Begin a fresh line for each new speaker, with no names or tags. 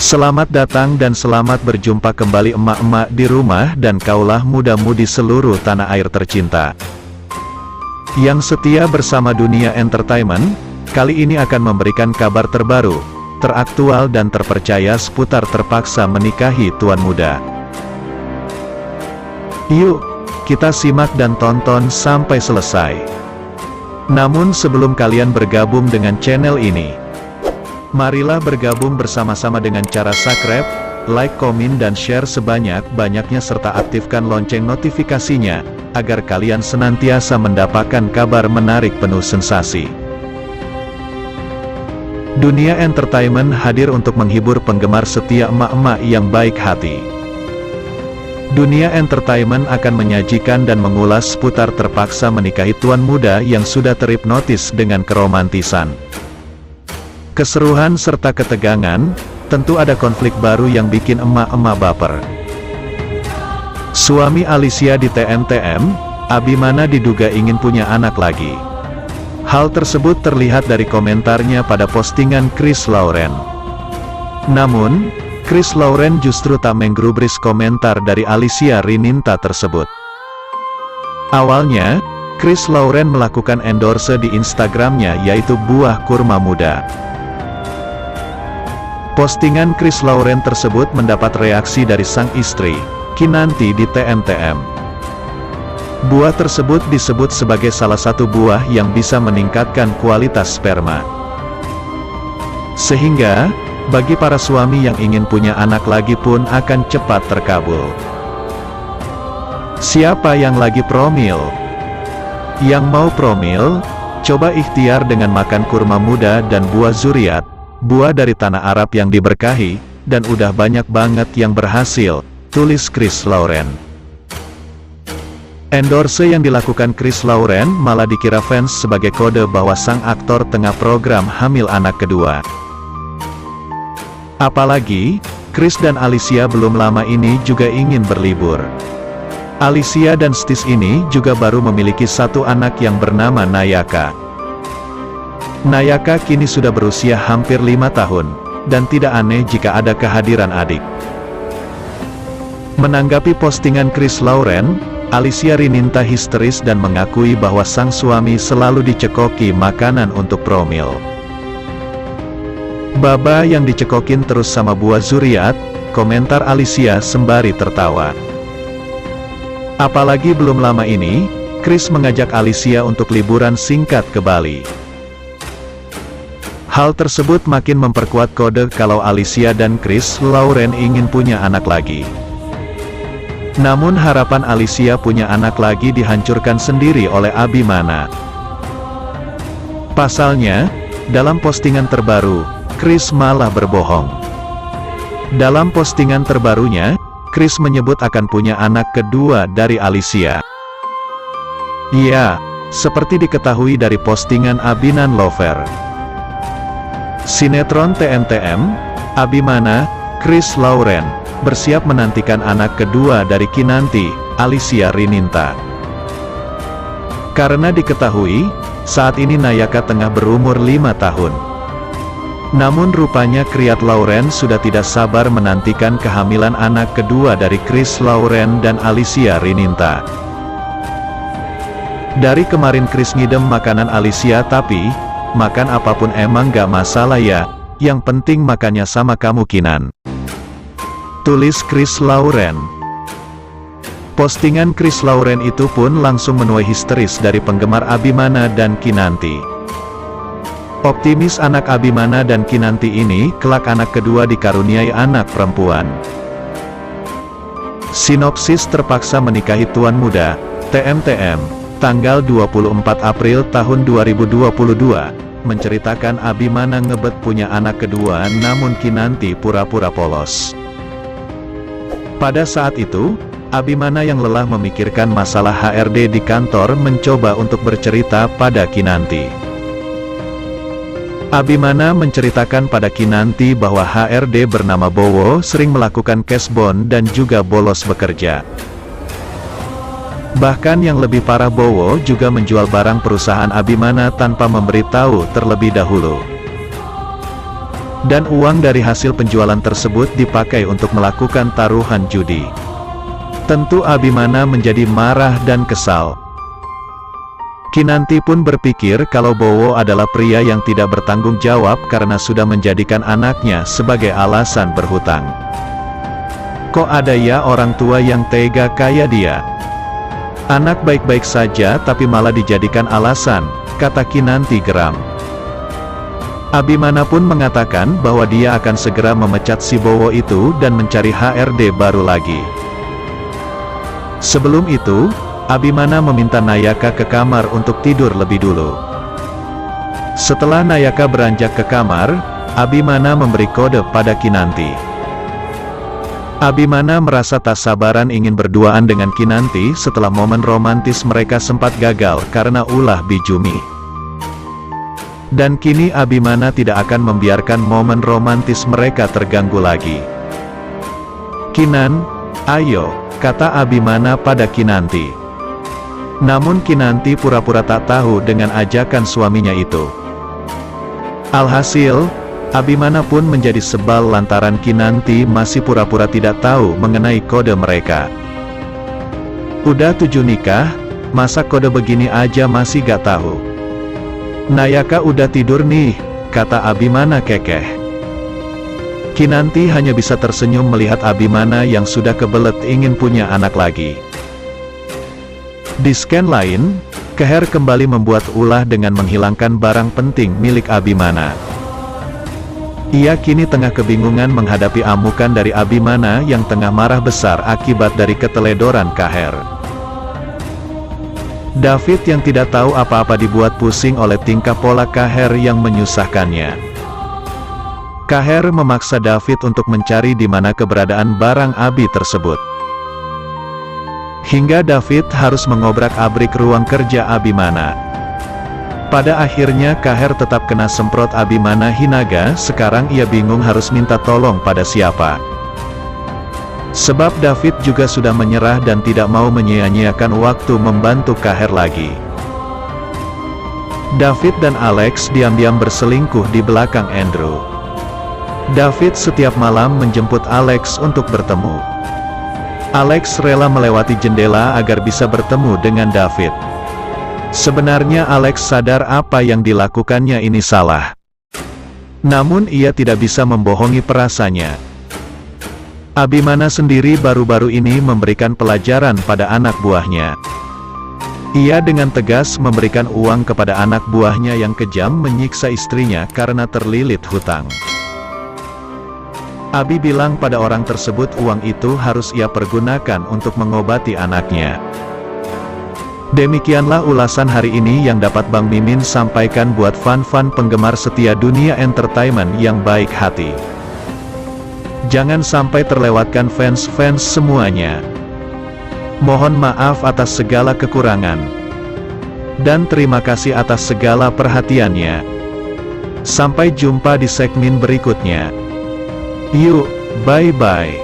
Selamat datang dan selamat berjumpa kembali emak-emak di rumah dan kaulah muda-mudi seluruh tanah air tercinta yang setia bersama Dunia Entertainment. Kali ini akan memberikan kabar terbaru, teraktual dan terpercaya seputar terpaksa menikahi tuan muda. Yuk, kita simak dan tonton sampai selesai. Namun sebelum kalian bergabung dengan channel ini, marilah bergabung bersama-sama dengan cara subscribe, like, komen dan share sebanyak-banyaknya serta aktifkan lonceng notifikasinya, agar kalian senantiasa mendapatkan kabar menarik penuh sensasi. Dunia Entertainment hadir untuk menghibur penggemar setia emak-emak yang baik hati. Dunia Entertainment akan menyajikan dan mengulas seputar terpaksa menikahi tuan muda yang sudah terhipnotis dengan keromantisan, keseruan serta ketegangan. Tentu ada konflik baru yang bikin emak-emak baper. Suami Alicia di TM-TM, Abimana diduga ingin punya anak lagi. Hal tersebut terlihat dari komentarnya pada postingan Chris Lauren. Namun, Chris Lauren justru tak menggubris komentar dari Alicia Rininta tersebut. Awalnya, Chris Lauren melakukan endorse di Instagramnya yaitu buah kurma muda. Postingan Chris Lauren tersebut mendapat reaksi dari sang istri, Kinanti di TM-TM. Buah tersebut disebut sebagai salah satu buah yang bisa meningkatkan kualitas sperma. Sehingga, bagi para suami yang ingin punya anak lagi pun akan cepat terkabul. Siapa yang lagi promil? Yang mau promil, coba ikhtiar dengan makan kurma muda dan buah zuriat, buah dari tanah Arab yang diberkahi, dan udah banyak banget yang berhasil, tulis Chris Lauren. Endorse yang dilakukan Chris Lauren malah dikira fans sebagai kode bahwa sang aktor tengah program hamil anak kedua. Apalagi, Chris dan Alicia belum lama ini juga ingin berlibur. Alicia dan Stis ini juga baru memiliki satu anak yang bernama Nayaka. Nayaka kini sudah berusia hampir 5 tahun, dan tidak aneh jika ada kehadiran adik. Menanggapi postingan Chris Lauren, Alicia Rininta histeris dan mengakui bahwa sang suami selalu dicekoki makanan untuk promil. Baba yang dicekokin terus sama buah zuriat, komentar Alicia sembari tertawa. Apalagi belum lama ini, Chris mengajak Alicia untuk liburan singkat ke Bali. Hal tersebut makin memperkuat kode kalau Alicia dan Chris Lauren ingin punya anak lagi. Namun harapan Alicia punya anak lagi dihancurkan sendiri oleh Abimana. Pasalnya, dalam postingan terbaru, Chris malah berbohong. Dalam postingan terbarunya, Chris menyebut akan punya anak kedua dari Alicia. Ya, seperti diketahui dari postingan Abinan Lover. Sinetron TM-TM, Abimana, Chris Lauren, bersiap menantikan anak kedua dari Kinanti, Alicia Rininta. Karena diketahui, saat ini Nayaka tengah berumur 5 tahun. Namun rupanya Kriat Lauren sudah tidak sabar menantikan kehamilan anak kedua dari Chris Lauren dan Alicia Rininta. Dari kemarin Chris ngidem makanan Alicia tapi, makan apapun emang gak masalah ya, yang penting makannya sama kamu Kinan, tulis Chris Lauren. Postingan Chris Lauren itu pun langsung menuai histeris dari penggemar Abimana dan Kinanti. Optimis anak Abimana dan Kinanti ini kelak anak kedua dikaruniai anak perempuan. Sinopsis terpaksa menikahi tuan muda, TM-TM, tanggal 24 April tahun 2022, menceritakan Abimana ngebet punya anak kedua namun Kinanti pura-pura polos. Pada saat itu, Abimana yang lelah memikirkan masalah HRD di kantor mencoba untuk bercerita pada Kinanti. Abimana menceritakan pada Kinanti bahwa HRD bernama Bowo sering melakukan cashbon dan juga bolos bekerja. Bahkan yang lebih parah, Bowo juga menjual barang perusahaan Abimana tanpa memberitahu terlebih dahulu. Dan uang dari hasil penjualan tersebut dipakai untuk melakukan taruhan judi. Tentu Abimana menjadi marah dan kesal. Kinanti pun berpikir kalau Bowo adalah pria yang tidak bertanggung jawab karena sudah menjadikan anaknya sebagai alasan berhutang. Kok ada ya orang tua yang tega kayak dia? Anak baik-baik saja tapi malah dijadikan alasan, kata Kinanti geram. Abimana pun mengatakan bahwa dia akan segera memecat si Bowo itu dan mencari HRD baru lagi. Sebelum itu, Abimana meminta Nayaka ke kamar untuk tidur lebih dulu. Setelah Nayaka beranjak ke kamar, Abimana memberi kode pada Kinanti. Abimana merasa tak sabaran ingin berduaan dengan Kinanti setelah momen romantis mereka sempat gagal karena ulah Bijumi. Dan kini Abimana tidak akan membiarkan momen romantis mereka terganggu lagi. "Kinan, ayo," kata Abimana pada Kinanti. Namun Kinanti pura-pura tak tahu dengan ajakan suaminya itu. Alhasil, Abimana pun menjadi sebal lantaran Kinanti masih pura-pura tidak tahu mengenai kode mereka. Udah 7 nikah, masa kode begini aja masih gak tahu? "Nayaka udah tidur nih," kata Abimana kekeh. Kinanti hanya bisa tersenyum melihat Abimana yang sudah kebelet ingin punya anak lagi. Di scan lain, Keher kembali membuat ulah dengan menghilangkan barang penting milik Abimana. Ia kini tengah kebingungan menghadapi amukan dari Abimana yang tengah marah besar akibat dari keteledoran Keher. David yang tidak tahu apa-apa dibuat pusing oleh tingkah pola Keher yang menyusahkannya. Keher memaksa David untuk mencari di mana keberadaan barang Abi tersebut. Hingga David harus mengobrak-abrik ruang kerja Abimana. Pada akhirnya Keher tetap kena semprot Abimana Hinaga. Sekarang ia bingung harus minta tolong pada siapa. Sebab David juga sudah menyerah dan tidak mau menyia-nyiakan waktu membantu Keher lagi. David dan Alex diam-diam berselingkuh di belakang Andrew. David setiap malam menjemput Alex untuk bertemu. Alex rela melewati jendela agar bisa bertemu dengan David. Sebenarnya Alex sadar apa yang dilakukannya ini salah. Namun ia tidak bisa membohongi perasaannya. Abimana sendiri baru-baru ini memberikan pelajaran pada anak buahnya. Ia dengan tegas memberikan uang kepada anak buahnya yang kejam menyiksa istrinya karena terlilit hutang. Abi bilang pada orang tersebut uang itu harus ia pergunakan untuk mengobati anaknya. Demikianlah ulasan hari ini yang dapat Bang Mimin sampaikan buat fan-fan penggemar setia dunia entertainment yang baik hati. Jangan sampai terlewatkan fans-fans semuanya. Mohon maaf atas segala kekurangan. Dan terima kasih atas segala perhatiannya. Sampai jumpa di segmen berikutnya. Yuk, bye-bye.